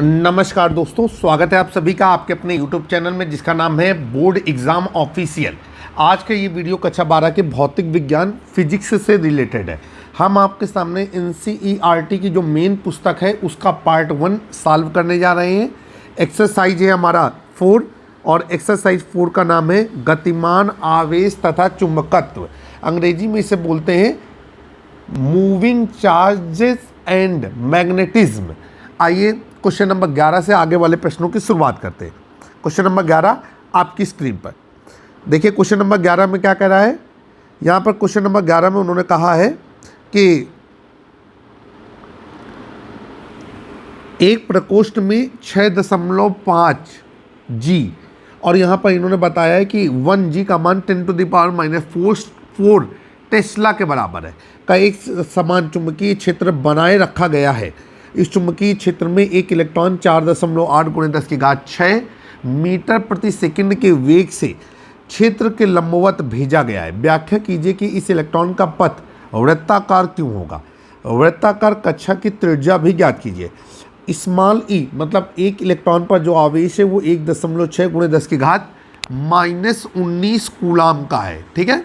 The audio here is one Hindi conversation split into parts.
नमस्कार दोस्तों, स्वागत है आप सभी का आपके अपने YouTube चैनल में जिसका नाम है बोर्ड एग्ज़ाम ऑफिशियल। आज का ये वीडियो कक्षा 12 के भौतिक विज्ञान फिजिक्स से रिलेटेड है। हम आपके सामने NCERT की जो मेन पुस्तक है उसका पार्ट 1 सॉल्व करने जा रहे हैं। एक्सरसाइज है हमारा 4 और एक्सरसाइज 4 का नाम है गतिमान आवेश तथा चुंबकत्व। अंग्रेजी में इसे बोलते हैं मूविंग चार्जेस एंड मैग्नेटिज्म। आइए क्वेश्चन नंबर 11 से आगे वाले प्रश्नों की शुरुआत करते हैं। क्वेश्चन नंबर 11 आपकी स्क्रीन पर देखिए। क्वेश्चन नंबर 11 में क्या कह रहा है, यहाँ पर क्वेश्चन नंबर 11 में उन्होंने कहा है कि एक प्रकोष्ठ में 6.5 G और यहाँ पर इन्होंने बताया है कि 1 G का मान 10⁻⁴ टेस्ला के बराबर है का एक समान चुंबकीय क्षेत्र बनाए रखा गया है। इस चुंबकीय क्षेत्र में एक इलेक्ट्रॉन 4.8 × 10⁶ मीटर प्रति सेकंड के वेग से क्षेत्र के लंबवत भेजा गया है। व्याख्या कीजिए कि इस इलेक्ट्रॉन का पथ वृत्ताकार क्यों होगा। वृत्ताकार कक्षा की त्रिज्या भी ज्ञात कीजिए। स्मॉल e मतलब एक इलेक्ट्रॉन पर जो आवेश है वो 1.6 × 10⁻19 कूलाम का है, ठीक है।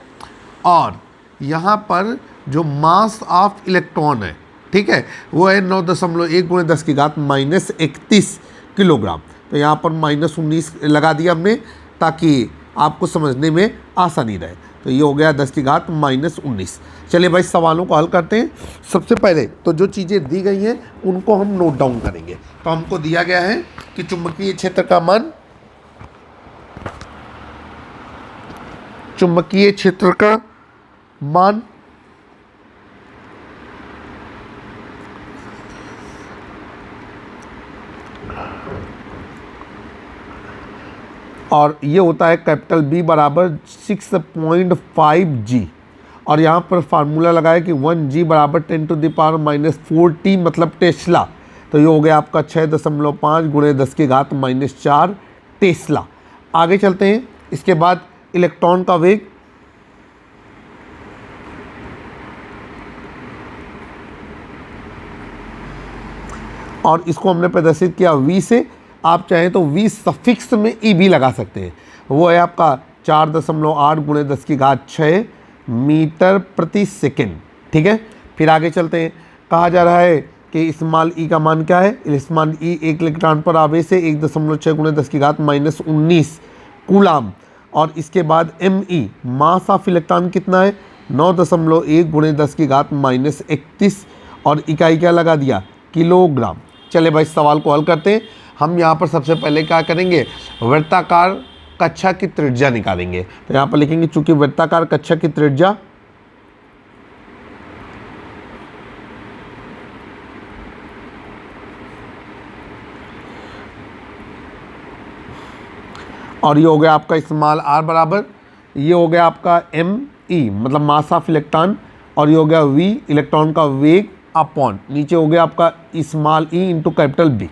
और यहाँ पर जो मास ऑफ इलेक्ट्रॉन है, ठीक है, वो है 9.1 × 10⁻31 किलोग्राम। तो यहाँ पर -19 लगा दिया हमने ताकि आपको समझने में आसानी रहे। तो ये हो गया 10⁻19। चलिए भाई सवालों को हल करते हैं। सबसे पहले तो जो चीज़ें दी गई हैं उनको हम नोट डाउन करेंगे। तो हमको दिया गया है कि चुंबकीय क्षेत्र का मान, चुंबकीय क्षेत्र का मान और ये होता है कैपिटल B बराबर 6.5 G और यहाँ पर फार्मूला लगाया कि 1 G बराबर 10⁻⁴ मतलब टेस्ला। तो ये हो गया आपका 6.5 × 10⁻⁴ टेस्ला। आगे चलते हैं। इसके बाद इलेक्ट्रॉन का वेग, और इसको हमने प्रदर्शित किया V से। आप चाहें तो V सफिक्स में ई भी लगा सकते हैं। वो है आपका 4.8 × 10⁶ मीटर प्रति सेकेंड, ठीक है। फिर आगे चलते हैं। कहा जा रहा है कि स्मॉल e का मान क्या है। स्मॉल e एक इलेक्ट्रॉन पर आवेश है 1.6 × 10⁻⁻19 कूलाम। और इसके बाद Me मास ऑफ इलेक्ट्रॉन कितना है, 9.1 × 10⁻31 और इकाई क्या लगा दिया, किलोग्राम। चले भाई सवाल को हल करते हैं। हम यहाँ पर सबसे पहले क्या करेंगे, वृत्ताकार कक्षा की त्रिज्या निकालेंगे। तो यहाँ पर लिखेंगे चूंकि वृत्ताकार कक्षा की त्रिज्या और ये हो गया आपका स्मॉल r बराबर, ये हो गया आपका Me मतलब मास ऑफ इलेक्ट्रॉन, और ये हो गया V इलेक्ट्रॉन का वेग अपॉन नीचे हो गया आपका small e into capital B।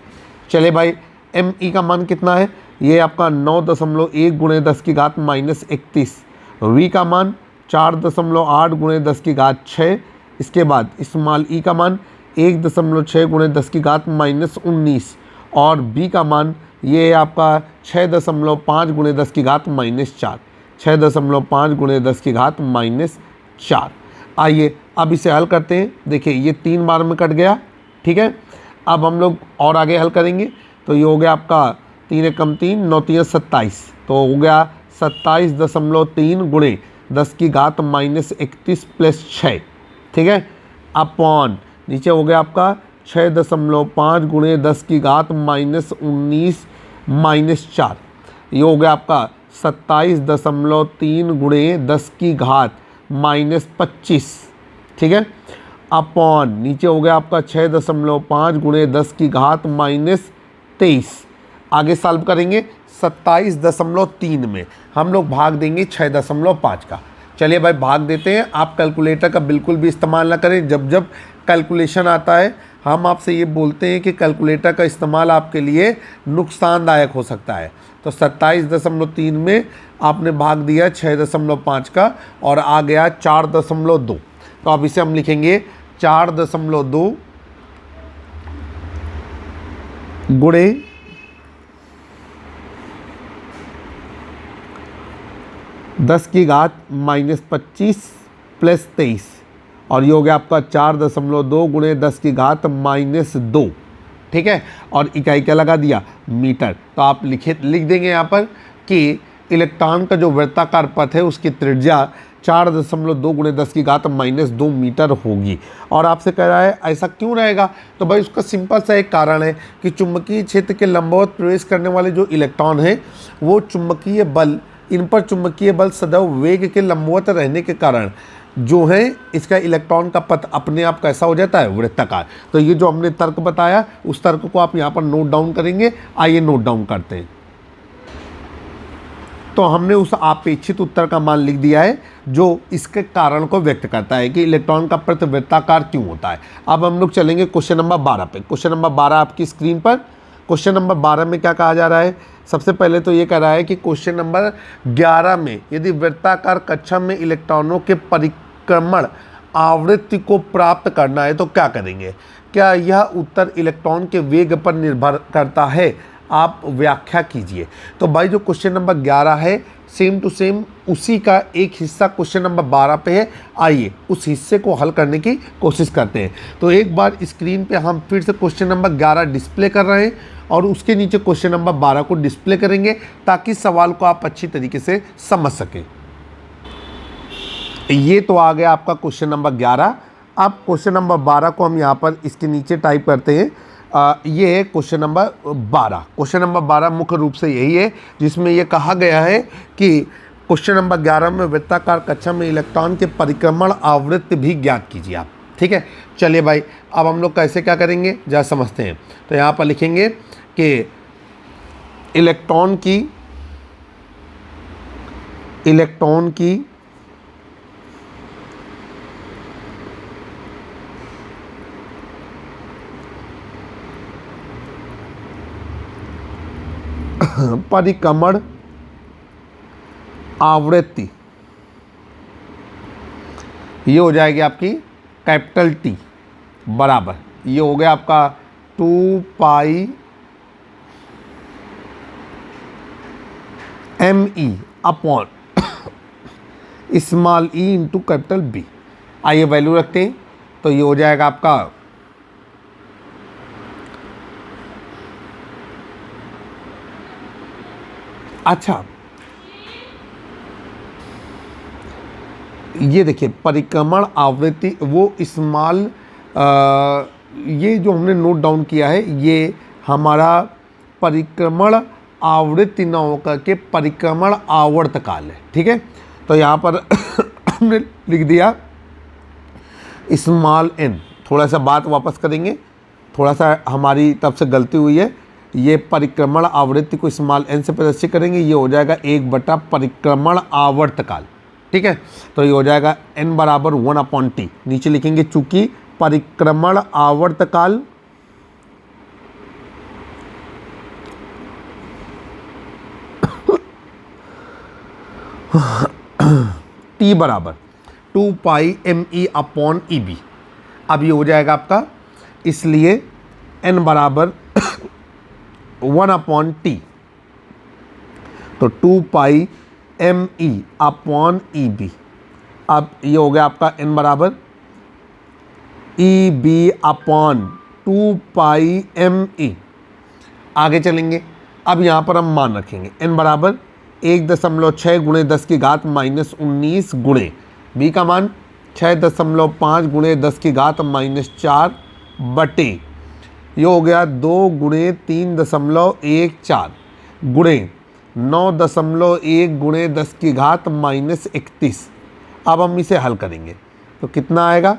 चले भाई Me का मान कितना है, ये आपका 9.1 × 10⁻31। V का मान 4.8 × 10⁻6। इसके बाद स्मॉल e का मान 1.6 × 10⁻19 और B का मान ये है आपका 6.5 × 10⁻4। 6.5 × 10⁻4। आइए अब इसे हल करते हैं। देखिए ये 3 बार में कट गया, ठीक है। अब हम लोग और आगे हल करेंगे। तो ये हो गया आपका 3 एकम 3 9 3 27। तो हो गया 27.3 × 10⁻31 प्लस 6, ठीक है, अपॉन नीचे हो गया आपका 6.5 × 10⁻19 -4। ये हो गया आपका 27.3 × 10⁻25, ठीक है, अपॉन नीचे हो गया आपका 6.5 × 10⁻23। आगे सॉल्व करेंगे 27.3 में हम लोग भाग देंगे 6.5 का। चलिए भाई भाग देते हैं। आप कैलकुलेटर का बिल्कुल भी इस्तेमाल ना करें। जब जब कैलकुलेशन आता है हम आपसे ये बोलते हैं कि कैलकुलेटर का इस्तेमाल आपके लिए नुकसानदायक हो सकता है। तो 27.3 में आपने भाग दिया 6.5 का और आ गया 4.2। तो अब इसे हम लिखेंगे 4.2 गुणे 10⁻25 प्लस 23 और ये हो गया आपका 4.2 गुणे 10⁻−2। ठीक है, और इकाई क्या लगा दिया, मीटर। तो आप लिख देंगे यहाँ पर कि इलेक्ट्रॉन का जो वृत्ताकार पथ है उसकी त्रिज्या 4.2 गुणे 10⁻−2 मीटर होगी। और आपसे कह रहा है ऐसा क्यों रहेगा, तो भाई उसका सिंपल सा एक कारण है कि चुंबकीय क्षेत्र के लंबवत प्रवेश करने वाले जो इलेक्ट्रॉन हैं वो चुंबकीय बल, इन पर चुंबकीय बल सदैव वेग के लंबवत रहने के कारण जो है इसका इलेक्ट्रॉन का पथ अपने आप कैसा हो जाता है, वृत्ताकार। तो ये जो हमने तर्क बताया उस तर्क को आप यहाँ पर नोट डाउन करेंगे। आइए नोट डाउन करते हैं। तो हमने उस अपेक्षित उत्तर का मान लिख दिया है जो इसके कारण को व्यक्त करता है कि इलेक्ट्रॉन का पथ वृत्ताकार क्यों होता है। अब हम लोग चलेंगे क्वेश्चन नंबर 12 पे। क्वेश्चन नंबर 12 आपकी स्क्रीन पर। क्वेश्चन नंबर 12 में क्या कहा जा रहा है, सबसे पहले तो ये कह रहा है कि क्वेश्चन नंबर 11 में यदि वृत्ताकार कक्षा में इलेक्ट्रॉनों के परिक्रमण आवृत्ति को प्राप्त करना है तो क्या करेंगे। क्या यह उत्तर इलेक्ट्रॉन के वेग पर निर्भर करता है, आप व्याख्या कीजिए। तो भाई जो क्वेश्चन नंबर 11 है सेम टू सेम उसी का एक हिस्सा क्वेश्चन नंबर 12 पे है। आइए उस हिस्से को हल करने की कोशिश करते हैं। तो एक बार स्क्रीन पे हम फिर से क्वेश्चन नंबर 11 डिस्प्ले कर रहे हैं और उसके नीचे क्वेश्चन नंबर 12 को डिस्प्ले करेंगे ताकि सवाल को आप अच्छी तरीके से समझ सकें। ये तो आ गया आपका क्वेश्चन नंबर 11। अब क्वेश्चन नंबर 12 को हम यहाँ पर इसके नीचे टाइप करते हैं। ये है क्वेश्चन नंबर 12। क्वेश्चन नंबर 12 मुख्य रूप से यही है जिसमें ये कहा गया है कि क्वेश्चन नंबर 11 में वृत्ताकार कक्षा में इलेक्ट्रॉन के परिक्रमण आवृत्ति भी ज्ञात कीजिए आप। ठीक है, चलिए भाई अब हम लोग कैसे क्या करेंगे जरा समझते हैं। तो यहाँ पर लिखेंगे कि इलेक्ट्रॉन की परिक्रमण आवृत्ति ये हो जाएगी आपकी कैपिटल टी बराबर, ये हो गया आपका 2 पाई ME upon small e into capital B। आइए वैल्यू रखते हैं। तो ये हो जाएगा आपका अच्छा ये देखिए परिक्रमण आवृत्ति वो स्मॉल ये जो हमने नोट डाउन किया है ये हमारा परिक्रमण आवृत्ति न होकर के परिक्रमण आवर्तकाल है। ठीक है, तो यहाँ पर हमने लिख दिया स्मॉल n। थोड़ा सा बात वापस करेंगे, थोड़ा सा हमारी तरफ से गलती हुई है। ये परिक्रमण आवृत्ति को स्मॉल n से प्रदर्शित करेंगे, ये हो जाएगा 1 बटा परिक्रमण आवर्तकाल। ठीक है, तो ये हो जाएगा n बराबर 1/t। नीचे लिखेंगे चूंकि परिक्रमण आवर्तकाल t बराबर 2 पाई ME अपॉन EB। अब ये हो जाएगा आपका, इसलिए n बराबर 1/t। तो 2 पाई ME अपॉन EB। अब ये हो गया आपका n बराबर EB अपॉन 2 पाई ME। आगे चलेंगे, अब यहाँ पर हम मान रखेंगे n बराबर 1.6 गुणे 10⁻−19 गुणे B का मान 6.5 गुणे 10⁻−4 बटे ये हो गया 2 गुणे 3.14 गुणे 9.1 गुणे 10⁻31। अब हम इसे हल करेंगे तो कितना आएगा।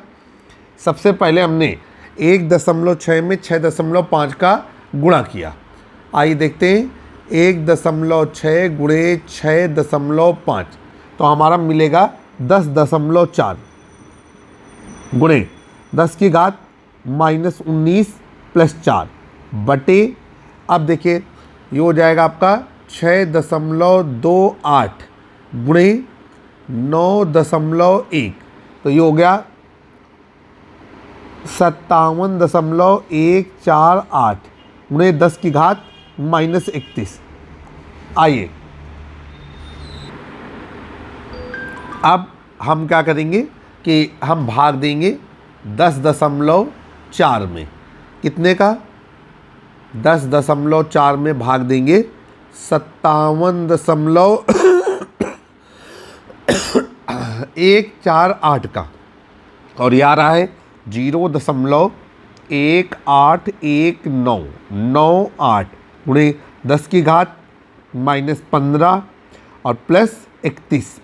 सबसे पहले हमने 1.6 में 6.5 का गुणा किया। आइए देखते हैं 1.6 गुणे 6.5 तो हमारा मिलेगा 10.4 गुणे 10⁻−19 प्लस 4 बटे, अब देखिए ये हो जाएगा आपका 6.28 गुणे 9.1 तो ये हो गया 57.148 गुणे 10 की घात -31। आइए अब हम क्या करेंगे कि हम भाग देंगे 10.4 में। कितने का? 10.4 में भाग देंगे 57.148 का, और ये आ रहा है 0.181998 गुणे 10 की घात -15 और +31।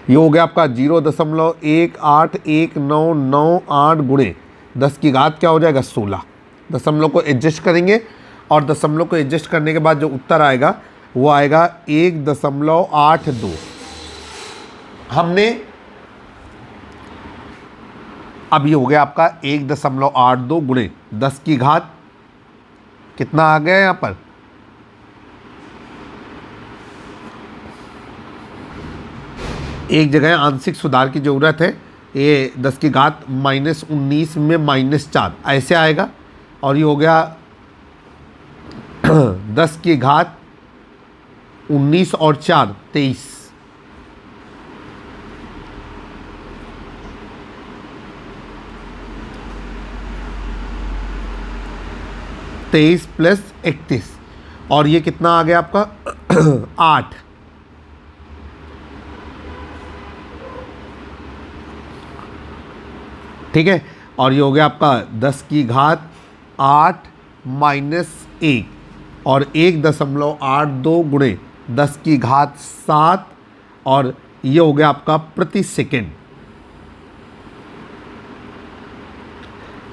ये हो गया आपका 0.181998 गुणे 10 की घात क्या हो जाएगा 16। दशमलव को एडजस्ट करेंगे और दशमलव को एडजस्ट करने के बाद जो उत्तर आएगा वो आएगा 1.82। हमने अब ये हो गया आपका 1.82 गुणे 10 की घात कितना आ गया यहाँ पर, एक जगह आंशिक सुधार की ज़रूरत है। ये 10 की घात -19 में -4 ऐसे आएगा, और ये हो गया 10 की घात 19 और 4 23। +31 और ये कितना आ गया आपका 8। ठीक है, और ये हो गया आपका 10 की घात 8 -1 और 1.82 गुणे 10 की घात 7, और ये हो गया आपका प्रति सेकेंड।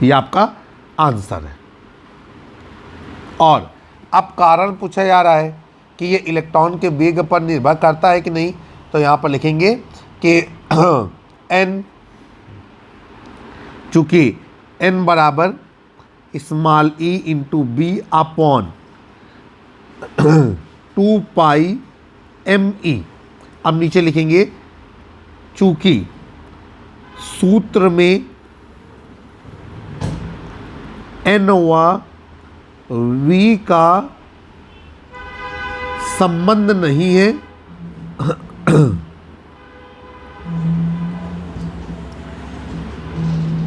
ये आपका आंसर है। और अब कारण पूछा जा रहा है कि ये इलेक्ट्रॉन के वेग पर निर्भर करता है कि नहीं, तो यहाँ पर लिखेंगे कि n, चूँकि n बराबर small e into b upon 2πme। अब नीचे लिखेंगे चूँकि सूत्र में n व v का संबंध नहीं है,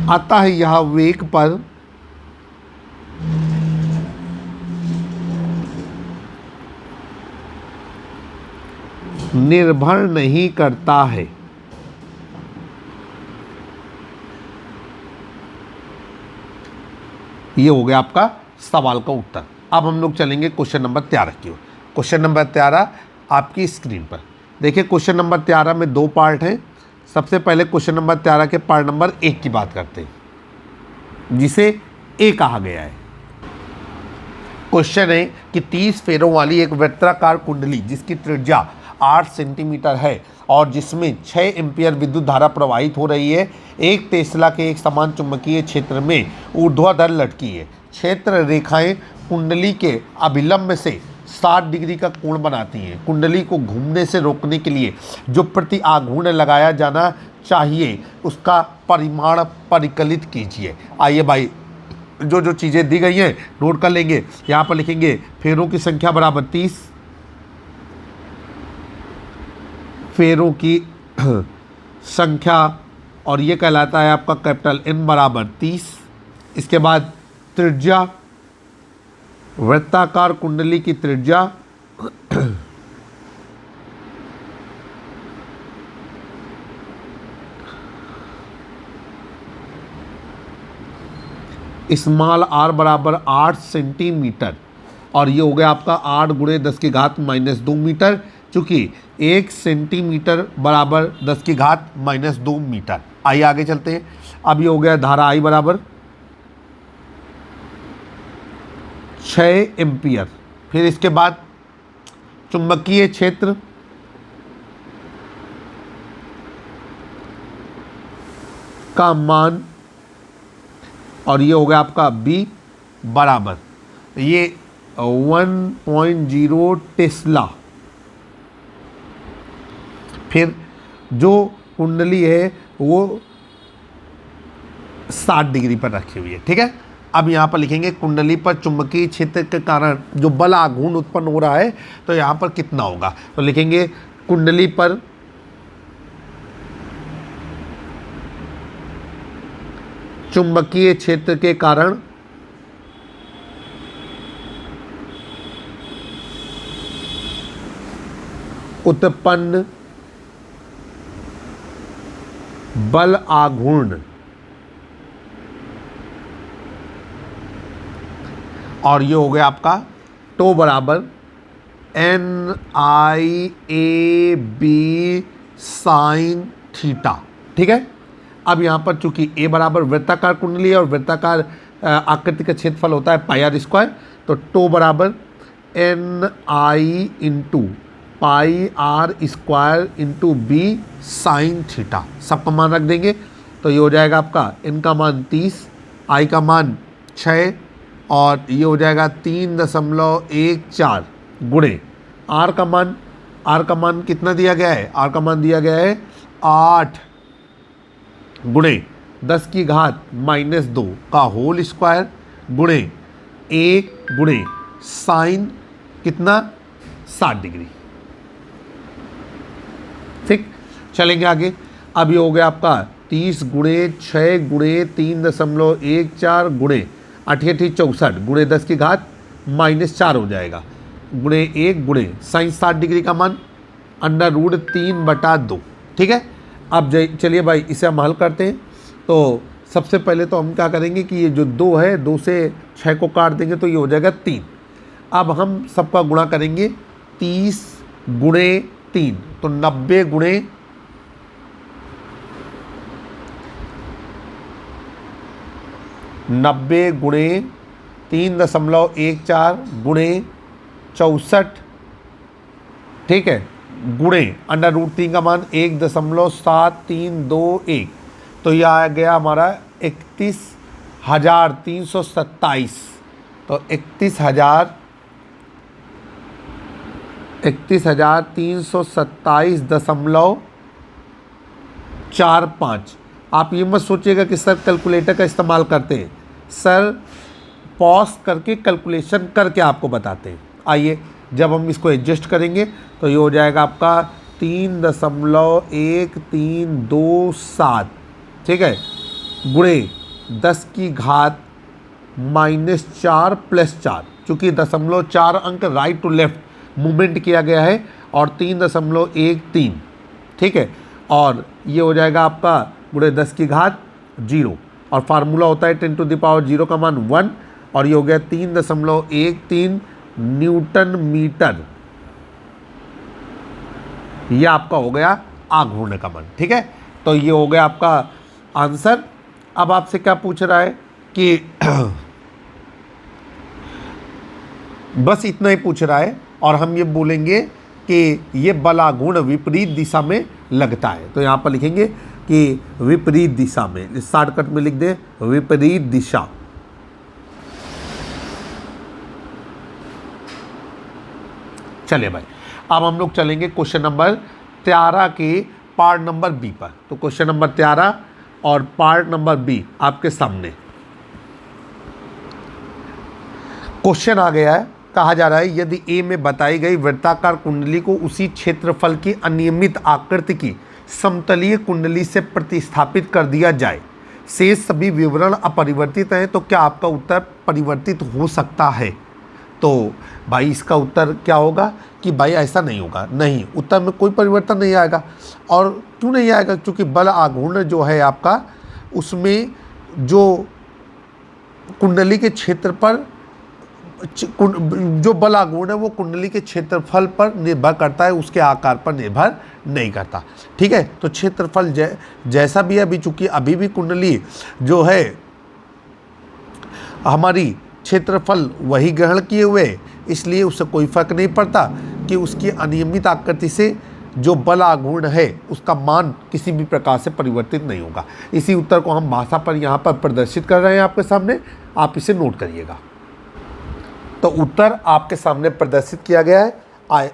अतः यह वेग पर निर्भर नहीं करता है। ये हो गया आपका सवाल का उत्तर। अब हम लोग चलेंगे क्वेश्चन नंबर 13 की ओर। क्वेश्चन नंबर 13 आपकी स्क्रीन पर देखिए। क्वेश्चन नंबर 13 में 2 पार्ट हैं। सबसे पहले क्वेश्चन नंबर 13 के पार्ट नंबर 1 की बात करते हैं, जिसे ए कहा गया है। क्वेश्चन है कि 30 फेरों वाली एक वृत्ताकार कुंडली जिसकी त्रिज्या 8 सेंटीमीटर है और जिसमें 6 एम्पियर विद्युत धारा प्रवाहित हो रही है, एक टेस्ला के एक समान चुंबकीय क्षेत्र में ऊर्ध्वाधर लटकी है। क्षेत्र रेखाएं कुंडली के अभिलंब से 60 डिग्री का कोण बनाती हैं। कुंडली को घूमने से रोकने के लिए जो प्रति आघूर्ण लगाया जाना चाहिए उसका परिमाण परिकलित कीजिए। आइए भाई, जो जो चीज़ें दी गई हैं नोट कर लेंगे। यहाँ पर लिखेंगे फेरों की संख्या बराबर 30, फेरों की संख्या, और ये कहलाता है आपका कैपिटल N बराबर 30। इसके बाद त्रिज्या, वृत्ताकार कुंडली की त्रिज्या स्मॉल r बराबर 8 सेंटीमीटर, और ये हो गया आपका 8 गुणे 10 की घात -2 मीटर, चूँकि 1 सेंटीमीटर बराबर 10 की घात -2 मीटर। आइए आगे चलते हैं। अब ये हो गया धारा I बराबर 6 एम्पियर। फिर इसके बाद चुंबकीय क्षेत्र का मान, और ये हो गया आपका B बराबर ये 1.0 टेस्ला। फिर जो कुंडली है वो 60 डिग्री पर रखी हुई है। ठीक है, अब यहाँ पर लिखेंगे कुंडली पर चुंबकीय क्षेत्र के कारण जो बल आघूर्ण उत्पन्न हो रहा है तो यहाँ पर कितना होगा। तो लिखेंगे कुंडली पर चुंबकीय क्षेत्र के कारण उत्पन्न बल आघूर्ण और ये हो गया आपका टो बराबर NIAB साइन थीटा। ठीक है, अब यहाँ पर चूंकि A बराबर वृत्ताकार कुंडली है और वृत्ताकार आकृति का क्षेत्रफल होता है पाई आर स्क्वायर, तो टो बराबर NI into pi r square into B sine theta, सबका मान रख देंगे। तो ये हो जाएगा आपका N का मान 30, I का मान 6 और ये हो जाएगा 3.14 गुणे R का मान कितना दिया गया है, R का मान दिया गया है 8 गुणे 10 की घात -2 का होल स्क्वायर गुणे 1 गुणे साइन कितना 60 डिग्री। ठीक, चलेंगे आगे। अब ये हो गया आपका 30 गुणे 6 गुणे 3.14 गुणे 8 64 गुणे 10 की घात -4 हो जाएगा गुणे 1 गुणे साइन 60 डिग्री का मान √3/2। ठीक है, अब चलिए भाई इसे हम हल करते हैं। तो सबसे पहले तो हम क्या करेंगे कि ये जो 2 है 2 से 6 को काट देंगे तो ये हो जाएगा 3। अब हम सबका गुणा करेंगे 30 गुणे 3 तो 90 गुणे 3.14 गुणे 64। ठीक है, गुणे √3 का मान 1.7321 तो यह आ गया हमारा 31,327। तो 31,327.45। आप ये मत सोचिएगा कि सर कैलकुलेटर का इस्तेमाल करते हैं, सर पॉज करके कैलकुलेशन करके आपको बताते हैं। आइए जब हम इसको एडजस्ट करेंगे तो ये हो जाएगा आपका 3.1327। ठीक है, गुणे 10 की घात -4 + 4, चूँकि 0.4 अंक राइट टू लेफ्ट मूवमेंट किया गया है और 3.13। ठीक है, और ये हो जाएगा आपका गुणे 10 की घात 0 और फार्मूला होता है 10⁻0 का मान 1 और ये हो गया 3.13 न्यूटन मीटर। ये आपका हो गया आघूर्ण का मान। ठीक है, तो ये हो गया आपका आंसर। अब आपसे क्या पूछ रहा है कि बस इतना ही पूछ रहा है और हम ये बोलेंगे कि ये बल आघूर्ण विपरीत दिशा में लगता है। तो यहाँ पर लिखेंगे कि विपरीत दिशा में, इस शॉर्टकट में लिख दें विपरीत दिशा। चलिए भाई, अब हम लोग चलेंगे क्वेश्चन नंबर 13 के पार्ट नंबर बी पर। तो क्वेश्चन नंबर 13 और पार्ट नंबर बी आपके सामने क्वेश्चन आ गया है। कहा जा रहा है यदि ए में बताई गई वृत्ताकार कुंडली को उसी क्षेत्रफल की अनियमित आकृति की समतलीय कुंडली से प्रतिस्थापित कर दिया जाए, शेष सभी विवरण अपरिवर्तित हैं, तो क्या आपका उत्तर परिवर्तित हो सकता है। तो भाई इसका उत्तर क्या होगा कि भाई ऐसा नहीं होगा, नहीं, उत्तर में कोई परिवर्तन नहीं आएगा। और क्यों नहीं आएगा, क्योंकि बल आघूर्ण जो है आपका, उसमें जो कुंडली के क्षेत्र पर जो बल आघूर्ण है वो कुंडली के क्षेत्रफल पर निर्भर करता है, उसके आकार पर निर्भर नहीं करता। ठीक है, तो क्षेत्रफल जैसा भी है, अभी चूंकि अभी भी कुंडली जो है हमारी क्षेत्रफल वही ग्रहण किए हुए, इसलिए उससे कोई फर्क नहीं पड़ता कि उसकी अनियमित आकृति से जो बल आघूर्ण है उसका मान किसी भी प्रकार से परिवर्तित नहीं होगा। इसी उत्तर को हम भाषा पर यहाँ पर प्रदर्शित कर रहे हैं आपके सामने, आप इसे नोट करिएगा। तो उत्तर आपके सामने प्रदर्शित किया गया है।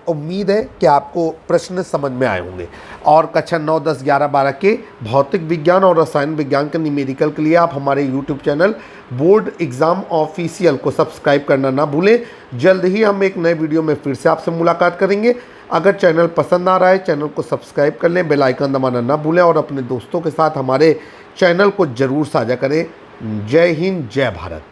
उम्मीद है कि आपको प्रश्न समझ में आए होंगे। और कक्षा 9, 10, 11, 12 के भौतिक विज्ञान और रसायन विज्ञान के न्यूमेरिकल के लिए आप हमारे YouTube channel board exam official को सब्सक्राइब करना ना भूलें। जल्द ही हम एक नए वीडियो में फिर से आपसे मुलाकात करेंगे। अगर चैनल पसंद आ रहा है चैनल को सब्सक्राइब कर लें, बेल आइकन दबाना ना भूलें और अपने दोस्तों के साथ हमारे चैनल को ज़रूर साझा करें। जय हिंद, जय भारत।